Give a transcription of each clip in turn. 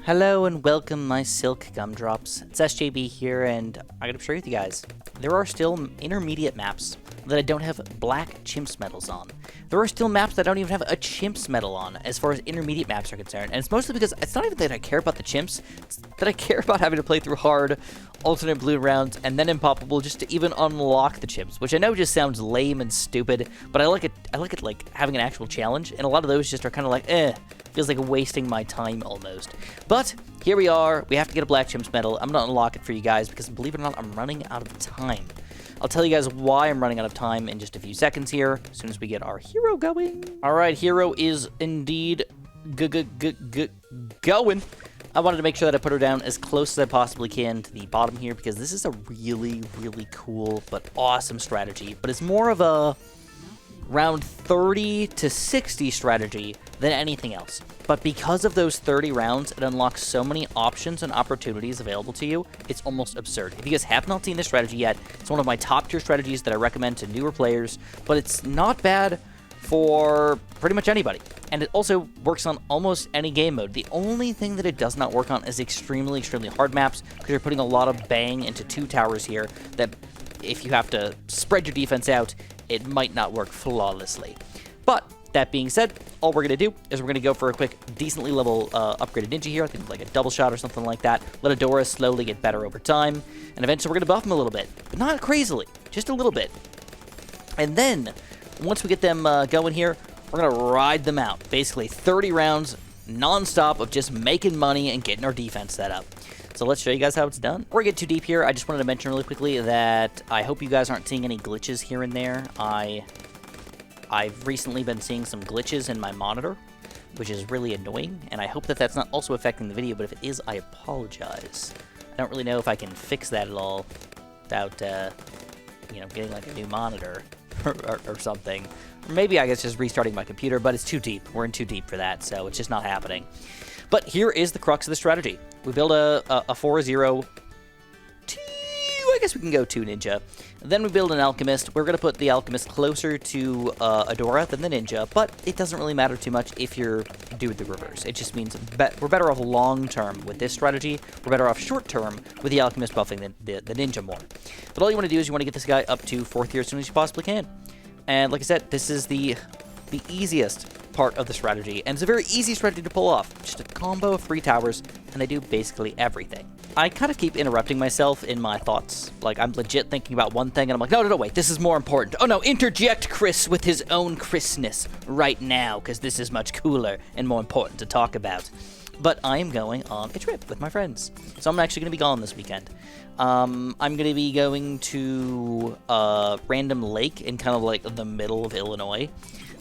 Hello and welcome, my silk gumdrops. It's SJB here, and I'm going to share with you guys. There are still intermediate maps that I don't have black chimps medals on. There are still maps that I don't even have a chimps medal on as far as intermediate maps are concerned. And it's mostly because it's not even that I care about the chimps, it's that I care about having to play through hard, alternate Bloon rounds, and then impoppable just to even unlock the chimps, which I know just sounds lame and stupid, but I like it like having an actual challenge, and a lot of those just are kind of like, feels like wasting my time almost. But here we are. We have to get a black chimps medal. I'm going to unlock it for you guys because, believe it or not, I'm running out of time. I'll tell you guys why I'm running out of time in just a few seconds here, as soon as we get our hero going. All right, hero is indeed going. I wanted to make sure that I put her down as close as I possibly can to the bottom here, because this is a really, really cool but awesome strategy. But it's more of a round 30 to 60 strategy than anything else. But because of those 30 rounds, it unlocks so many options and opportunities available to you, it's almost absurd. If you guys have not seen this strategy yet, it's one of my top tier strategies that I recommend to newer players, but it's not bad for pretty much anybody. And it also works on almost any game mode. The only thing that it does not work on is extremely hard maps, because you're putting a lot of bang into two towers here that if you have to spread your defense out, it might not work flawlessly. But that being said, all we're going to do is we're going to go for a quick, decently level upgraded ninja here. I think like a double shot or something like that. Let Adora slowly get better over time. And eventually we're going to buff him a little bit. But not crazily, just a little bit. And then, once we get them going here, we're going to ride them out. Basically 30 rounds non-stop of just making money and getting our defense set up. So let's show you guys how it's done. Before we get too deep here, I just wanted to mention really quickly that I hope you guys aren't seeing any glitches here and there. I've recently been seeing some glitches in my monitor, which is really annoying, and I hope that that's not also affecting the video, but if it is, I apologize. I don't really know if I can fix that at all without, getting like a new monitor or something. Or maybe I guess just restarting my computer, but it's too deep. We're in too deep for that, so it's just not happening. But here is the crux of the strategy. We build a 4-0, I guess we can go 2 ninja. Then we build an alchemist. We're going to put the alchemist closer to Adora than the ninja, but it doesn't really matter too much if you're doing the reverse. It just means we're better off long term with this strategy. We're better off short term with the alchemist buffing the ninja more. But all you want to do is you want to get this guy up to 4th tier as soon as you possibly can. And like I said, this is the easiest part of the strategy, and it's a very easy strategy to pull off. Just a combo of 3 towers, and they do basically everything. I kind of keep interrupting myself in my thoughts. Like, I'm legit thinking about one thing, and I'm like, no, wait, this is more important. Oh no, interject Chris with his own Chrisness right now, because this is much cooler and more important to talk about. But I am going on a trip with my friends. So I'm actually going to be gone this weekend. I'm going to be going to a random lake in kind of like the middle of Illinois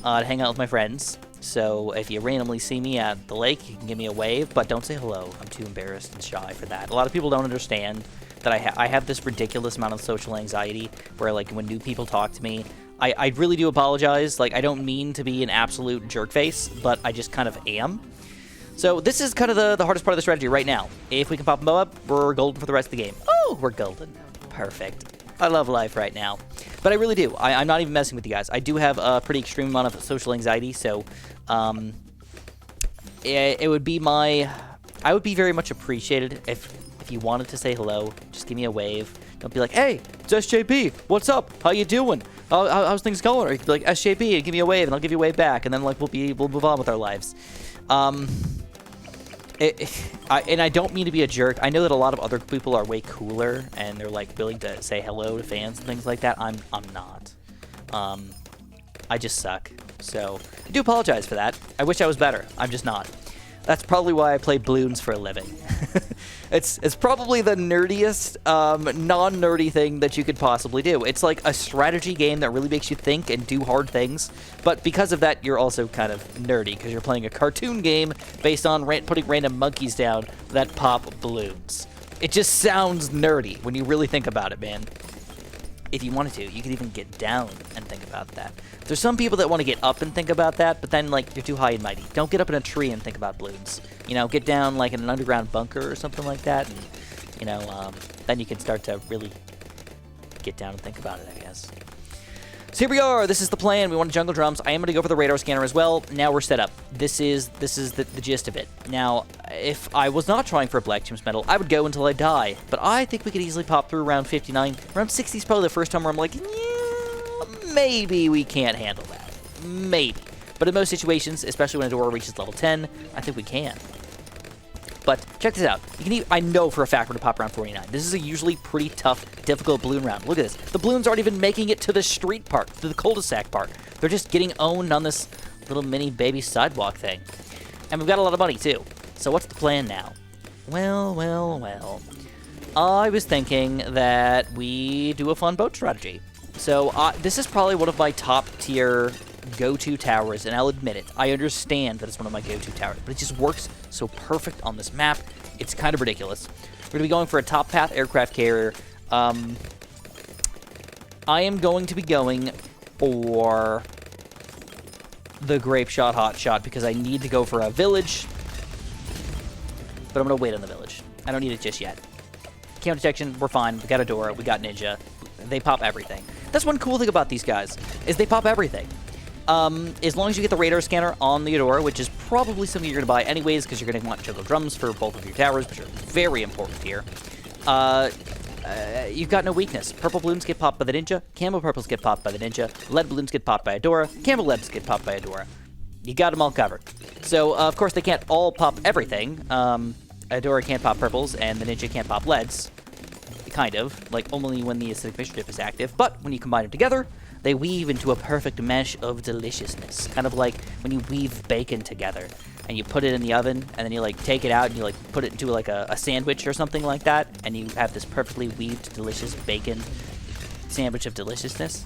to hang out with my friends. So if you randomly see me at the lake, you can give me a wave, but don't say hello. I'm too embarrassed and shy for that. A lot of people don't understand that I have this ridiculous amount of social anxiety where, like, when new people talk to me, I really do apologize. Like, I don't mean to be an absolute jerk face, but I just kind of am. So this is kind of the hardest part of the strategy right now. If we can pop them up, we're golden for the rest of the game. Oh, we're golden. Perfect. I love life right now. But I really do. I'm not even messing with you guys. I do have a pretty extreme amount of social anxiety, so it would be I would be very much appreciated if you wanted to say hello. Just give me a wave. Don't be like, hey, it's SJP. What's up? How you doing? How's things going? Or you could be like, SJP, and give me a wave, and I'll give you a wave back, and then like we'll move on with our lives. And I don't mean to be a jerk. I know that a lot of other people are way cooler, and they're like willing to say hello to fans and things like that. I'm not. I just suck. So I do apologize for that. I wish I was better. I'm just not. That's probably why I play Bloons for a living. It's probably the nerdiest, non-nerdy thing that you could possibly do. It's like a strategy game that really makes you think and do hard things, but because of that, you're also kind of nerdy, because you're playing a cartoon game based on putting random monkeys down that pop balloons. It just sounds nerdy when you really think about it, man. If you wanted to, you could even get down and think about that. There's some people that want to get up and think about that, but then, like, you're too high and mighty. Don't get up in a tree and think about balloons. You know, get down, like, in an underground bunker or something like that, and, you know, then you can start to really get down and think about it, I guess. So here we are. This is the plan. We want jungle drums. I am going to go for the radar scanner as well. Now we're set up. This is the gist of it. Now, if I was not trying for a Black Chimps medal, I would go until I die. But I think we could easily pop through around 59. Around 60 is probably the first time where I'm like, yeah, maybe we can't handle that. Maybe. But in most situations, especially when a door reaches level 10, I think we can. But check this out. You can even, I know for a fact we're going to pop around 49. This is a usually pretty tough, difficult balloon round. Look at this. The balloons aren't even making it to the street part, to the cul-de-sac part. They're just getting owned on this little mini baby sidewalk thing. And we've got a lot of money, too. So what's the plan now? Well. I was thinking that we do a fun boat strategy. So this is probably one of my top tier go-to towers, and I'll admit it. I understand that it's one of my go-to towers, but it just works so perfect on this map. It's kind of ridiculous. We're going to be going for a top path aircraft carrier. I am going to be going for the grape shot, hot shot, because I need to go for a village, but I'm going to wait on the village. I don't need it just yet. Camo detection, we're fine. We got Adora, we got Ninja. They pop everything. That's one cool thing about these guys, is they pop everything. As long as you get the radar scanner on the Adora, which is probably something you're going to buy anyways, because you're going to want jungle drums for both of your towers, which are very important here. You've got no weakness. Purple balloons get popped by the Ninja. Camo purples get popped by the Ninja. Lead balloons get popped by Adora. Camo leads get popped by Adora. You got them all covered. So, of course, they can't all pop everything. Adora can't pop purples, and the Ninja can't pop leads. Kind of. Like, only when the acidic mixture dip is active. But when you combine them together, they weave into a perfect mesh of deliciousness. Kind of like when you weave bacon together and you put it in the oven and then you like take it out and you like put it into like a sandwich or something like that, and you have this perfectly weaved delicious bacon sandwich of deliciousness.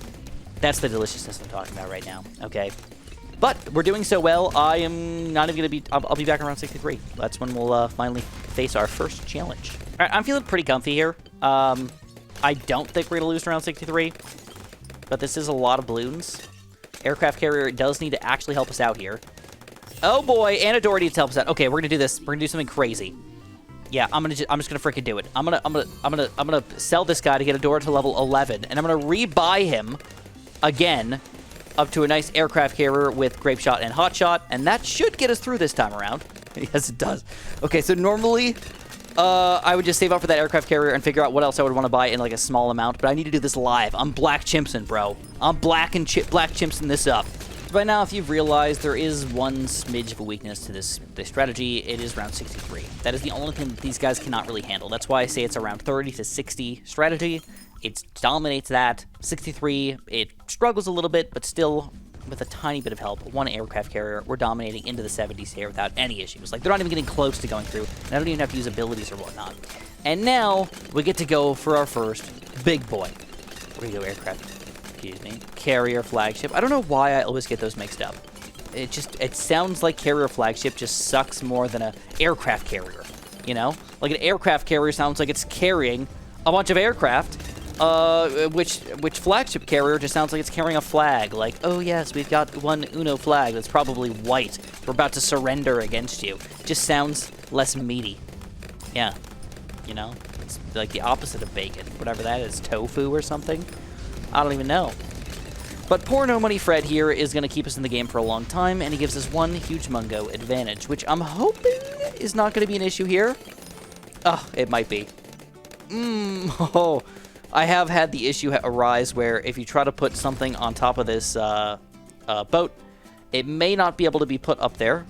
That's the deliciousness I'm talking about right now, okay? But we're doing so well, I am not even going to be... I'll be back around 63. That's when we'll finally face our first challenge. All right, I'm feeling pretty comfy here. I don't think we're going to lose around 63. But this is a lot of balloons. Aircraft carrier does need to actually help us out here. Oh boy, and Adora needs to help us out. Okay, we're gonna do this. We're gonna do something crazy. Yeah, I'm just gonna freaking do it. I'm gonna sell this guy to get Adora to level 11, and I'm gonna rebuy him again up to a nice aircraft carrier with grape shot and hot shot, and that should get us through this time around. Yes, it does. Okay, so normally I would just save up for that aircraft carrier and figure out what else I would want to buy in like a small amount, but I need to do this live. I'm Black Chimpson, bro. I'm Black Chimpson this up. So by now, if you've realized, there is one smidge of a weakness to this strategy. It is round 63. That is the only thing that these guys cannot really handle. That's why I say it's around 30 to 60 strategy. It dominates that. 63, it struggles a little bit, but still, with a tiny bit of help, one aircraft carrier, we're dominating into the 70s here without any issues. Like, they're not even getting close to going through, and I don't even have to use abilities or whatnot. And now, we get to go for our first big boy. Where do you go, aircraft? Excuse me. Carrier flagship. I don't know why I always get those mixed up. It sounds like carrier flagship just sucks more than an aircraft carrier, you know? Like, an aircraft carrier sounds like it's carrying a bunch of aircraft, which flagship carrier just sounds like it's carrying a flag. Like, oh yes, we've got one Uno flag that's probably white. We're about to surrender against you. Just sounds less meaty. Yeah, you know? It's like the opposite of bacon. Whatever that is, tofu or something? I don't even know. But poor No Money Fred here is going to keep us in the game for a long time, and he gives us one huge Mungo advantage, which I'm hoping is not going to be an issue here. Oh, it might be. Oh, I have had the issue arise where if you try to put something on top of this boat, it may not be able to be put up there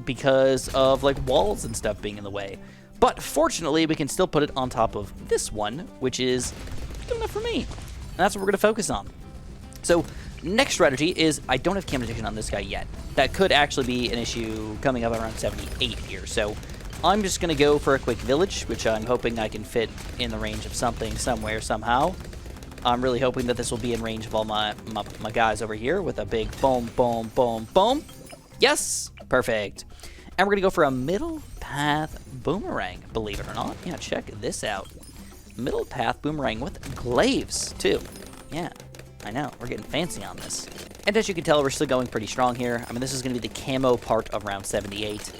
because of like walls and stuff being in the way. But fortunately, we can still put it on top of this one, which is good enough for me. And that's what we're going to focus on. So, next strategy is I don't have camo detection on this guy yet. That could actually be an issue coming up around 78 here. So, I'm just going to go for a quick village, which I'm hoping I can fit in the range of something, somewhere, somehow. I'm really hoping that this will be in range of all my guys over here with a big boom, boom, boom, boom. Yes! Perfect. And we're going to go for a middle path boomerang, believe it or not. Yeah, check this out. Middle path boomerang with glaives, too. Yeah, I know. We're getting fancy on this. And as you can tell, we're still going pretty strong here. I mean, this is going to be the camo part of round 78.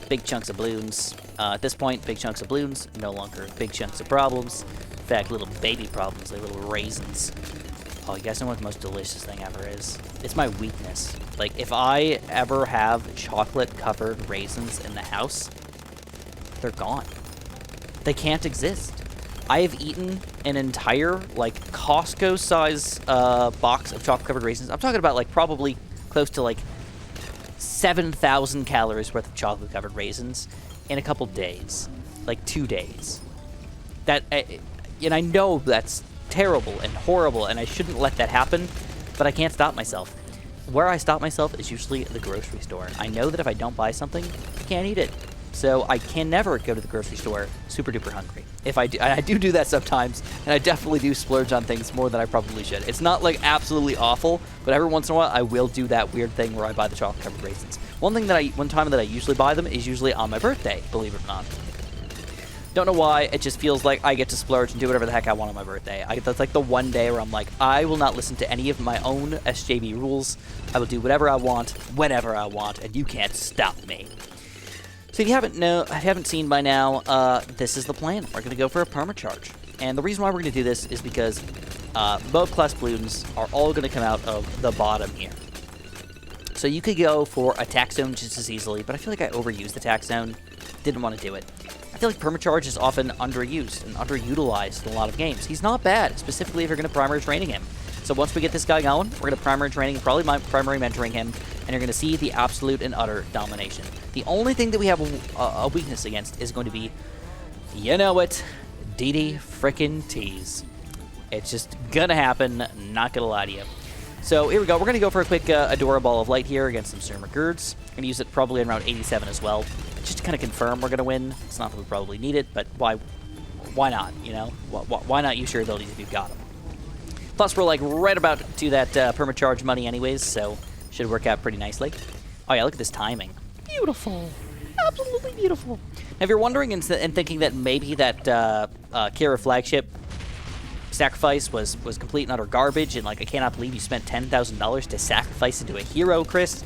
Big chunks of balloons. At this point, big chunks of balloons, no longer big chunks of problems. In fact, little baby problems, like little raisins. Oh, you guys know what the most delicious thing ever is? It's my weakness. Like, if I ever have chocolate-covered raisins in the house, they're gone. They can't exist. I have eaten an entire, like, Costco-size box of chocolate-covered raisins. I'm talking about, like, probably close to, like, 7,000 calories worth of chocolate-covered raisins in a couple days. Like, 2 days. And I know that's terrible and horrible, and I shouldn't let that happen, but I can't stop myself. Where I stop myself is usually the grocery store. I know that if I don't buy something, I can't eat it. So I can never go to the grocery store super duper hungry. If I do, and I do that sometimes, and I definitely do splurge on things more than I probably should. It's not like absolutely awful, but every once in a while I will do that weird thing where I buy the chocolate covered raisins. One time that I usually buy them is usually on my birthday, believe it or not. Don't know why, it just feels like I get to splurge and do whatever the heck I want on my birthday. That's like the one day where I'm like, I will not listen to any of my own SJB rules. I will do whatever I want, whenever I want, and you can't stop me. So if you haven't seen by now, this is the plan. We're going to go for a permacharge. And the reason why we're going to do this is because both class Bloons are all going to come out of the bottom here. So you could go for attack zone just as easily, but I feel like I overused the attack zone. Didn't want to do it. I feel like permacharge is often underused and underutilized in a lot of games. He's not bad, specifically if you're going to primary training him. So once we get this guy going, we're going to primary training, probably primary mentoring him, and you're going to see the absolute and utter domination. The only thing that we have a weakness against is going to be, you know it, DD frickin' T's. It's just going to happen, not going to lie to you. So here we go. We're going to go for a quick Adora Ball of Light here against some Surma Girds. We're going to use it probably in round 87 as well, just to kind of confirm we're going to win. It's not that we probably need it, but why not, you know? Why not use your abilities if you've got them? Plus, we're like right about to that permacharge money anyways, so should work out pretty nicely. Oh yeah, look at this timing. Beautiful. Absolutely beautiful. Now, if you're wondering and thinking that maybe that Kira flagship sacrifice was complete and utter garbage, and like, I cannot believe you spent $10,000 to sacrifice into a hero, Chris,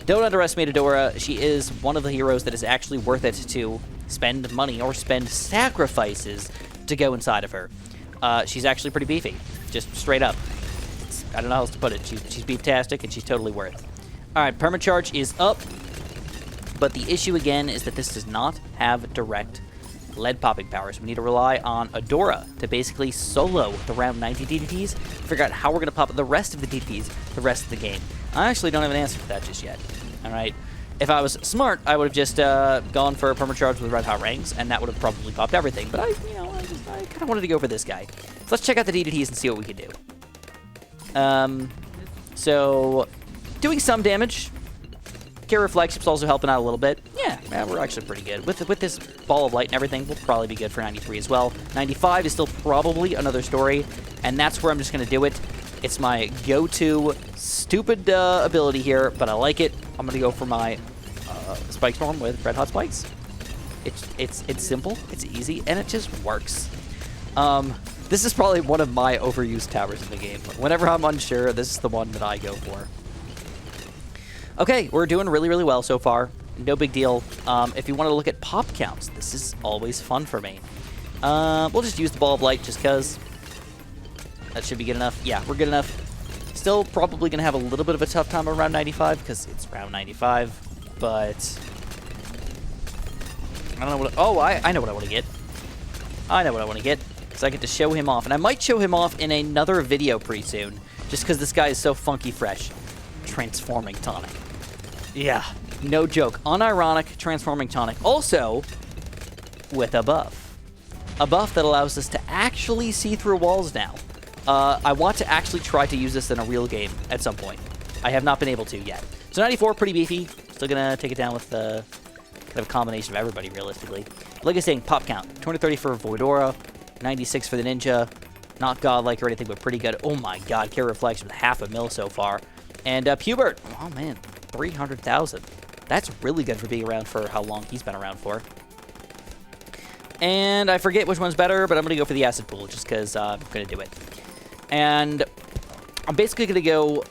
don't underestimate Adora. She is one of the heroes that is actually worth it to spend money or spend sacrifices to go inside of her. She's actually pretty beefy, just straight up. I don't know how else to put it. She's beeftastic, and she's totally worth. All right, permacharge is up, but the issue again is that this does not have direct lead popping powers. We need to rely on Adora to basically solo the round 90 DDTs, figure out how we're going to pop the rest of the DDTs the rest of the game. I actually don't have an answer for that just yet. All right. If I was smart, I would have just gone for a permacharge with Red Hot Rings, and that would have probably popped everything. But I kind of wanted to go for this guy. So let's check out the DDTs and see what we can do. So doing some damage. Kira flagship's also helping out a little bit. Yeah, we're actually pretty good. With this ball of light and everything, we'll probably be good for 93 as well. 95 is still probably another story, and that's where I'm just going to do it. It's my go-to stupid ability here, but I like it. I'm going to go for my Spike Storm with Red Hot Spikes. It's simple, it's easy, and it just works. This is probably one of my overused towers in the game. Whenever I'm unsure, this is the one that I go for. Okay, we're doing really, really well so far. No big deal. If you want to look at pop counts, this is always fun for me. We'll just use the Ball of Light just because. That should be good enough. Yeah, we're good enough. Still probably going to have a little bit of a tough time around 95 because it's round 95, but I don't know what... Oh, I know what I want to get. I know what I want to get, because I get to show him off. And I might show him off in another video pretty soon, just because this guy is so funky fresh. Transforming Tonic. Yeah, no joke. Unironic Transforming Tonic. Also, with a buff. A buff that allows us to actually see through walls now. I want to actually try to use this in a real game at some point. I have not been able to yet. So 94, pretty beefy. Still going to take it down with kind of a combination of everybody, realistically. Like I was saying, pop count. 230 for Voidora, 96 for the Ninja. Not godlike or anything, but pretty good. Oh my god, Kira Reflection with half a mil so far. And Pubert, oh man, 300,000. That's really good for being around for how long he's been around for. And I forget which one's better, but I'm going to go for the Acid Pool just because I'm going to do it. And I'm basically going to go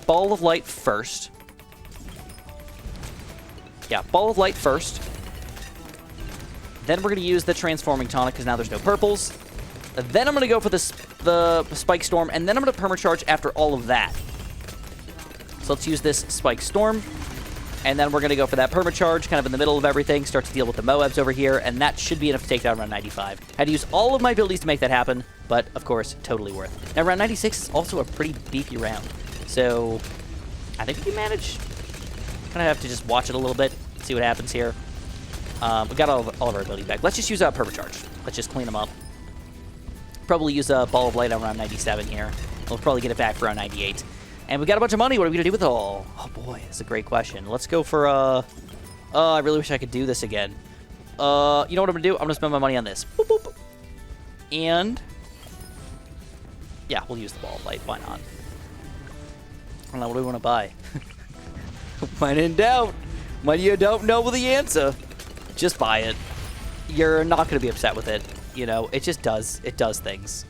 Ball of Light first. Yeah, Ball of Light first. Then we're going to use the Transforming Tonic because now there's no purples. Then I'm going to go for the Spike Storm, and then I'm going to Permacharge after all of that. So let's use this Spike Storm, and then we're going to go for that Permacharge, kind of in the middle of everything, start to deal with the Moabs over here, and that should be enough to take down round 95. Had to use all of my abilities to make that happen, but, of course, totally worth. Now, round 96 is also a pretty beefy round, so I think we can manage. Kind of have to just watch it a little bit, see what happens here. We got all of our abilities back. Let's just use Permacharge. Let's just clean them up. Probably use a Ball of Light on round 97 here. We'll probably get it back for round 98. And we got a bunch of money. What are we going to do with it all? Oh, boy. That's a great question. Let's go for, I really wish I could do this again. You know what I'm going to do? I'm going to spend my money on this. Boop, boop. And, yeah, we'll use the Ball of Light. Why not? I don't know. What do we want to buy? When in doubt, when you don't know the answer, just buy it. You're not going to be upset with it. You know, it just does. It does things.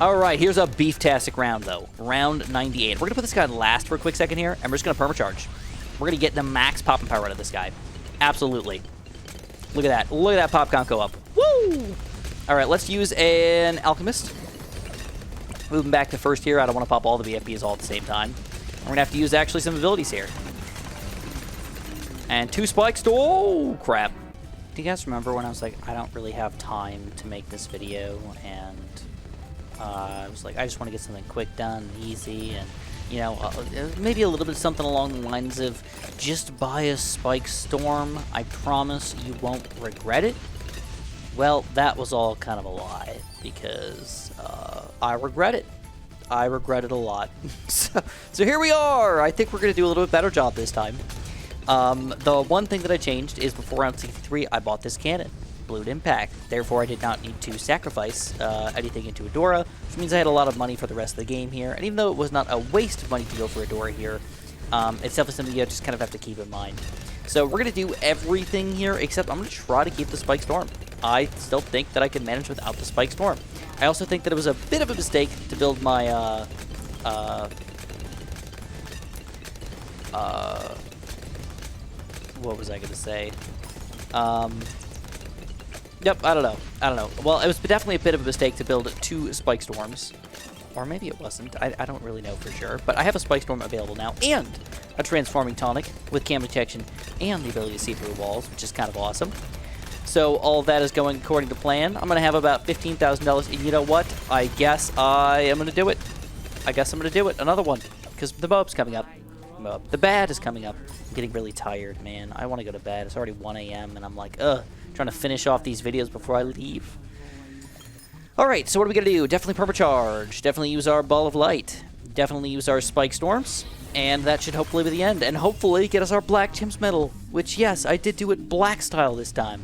All right, here's a beef-tastic round, though. Round 98. We're going to put this guy last for a quick second here, and we're just going to Permacharge. We're going to get the max popping power out of this guy. Absolutely. Look at that. Look at that pop count go up. Woo! All right, let's use an Alchemist. Moving back to first here. I don't want to pop all the BFBs all at the same time. We're going to have to use, actually, some abilities here. And 2 spikes. Oh, crap. Do you guys remember when I was like, I don't really have time to make this video, and I was like, I just want to get something quick done, easy, and, you know, maybe a little bit something along the lines of just buy a Spike Storm. I promise you won't regret it. Well, that was all kind of a lie, because I regret it. I regret it a lot. So here we are. I think we're going to do a little bit better job this time. The one thing that I changed is before round 63, I bought this cannon. Blood Impact. Therefore, I did not need to sacrifice anything into Adora, which means I had a lot of money for the rest of the game here. And even though it was not a waste of money to go for Adora here, it's definitely something you just kind of have to keep in mind. So we're going to do everything here, except I'm going to try to keep the Spike Storm. I still think that I can manage without the Spike Storm. I also think that it was a bit of a mistake to build my, what was I going to say? Yep, I don't know. Well, it was definitely a bit of a mistake to build 2 Spike Storms. Or maybe it wasn't. I don't really know for sure. But I have a Spike Storm available now, and a Transforming Tonic with Cam Detection, and the ability to see through walls, which is kind of awesome. So all of that is going according to plan. I'm going to have about $15,000, and you know what? I guess I am going to do it. Another one, because the Moab's coming up. The bad is coming up. I'm getting really tired, man. I want to go to bed. It's already 1 a.m., and I'm like, trying to finish off these videos before I leave. Alright, so what are we going to do? Definitely Permacharge. Definitely use our Ball of Light. Definitely use our Spike Storms. And that should hopefully be the end. And hopefully get us our Black Chimps medal. Which, yes, I did do it black style this time.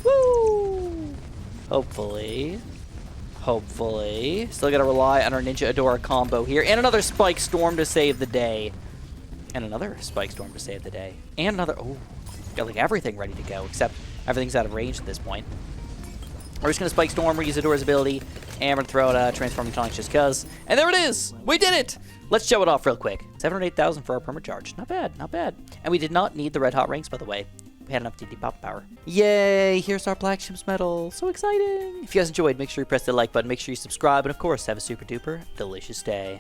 Woo! Hopefully. Still got to rely on our Ninja Adora combo here. And another Spike Storm to save the day. And another Spike Storm to save the day. And another... Oh, got like everything ready to go, except everything's out of range at this point. We're just going to Spike Storm, reuse Adora's ability, and we're going to throw out Transforming Tonic just because. And there it is! We did it! Let's show it off real quick. 708,000 for our Permacharge. Not bad, not bad. And we did not need the red hot ranks, by the way. We had enough DD pop power. Yay! Here's our Black Chimps medal. So exciting! If you guys enjoyed, make sure you press the like button, make sure you subscribe, and of course, have a super duper delicious day.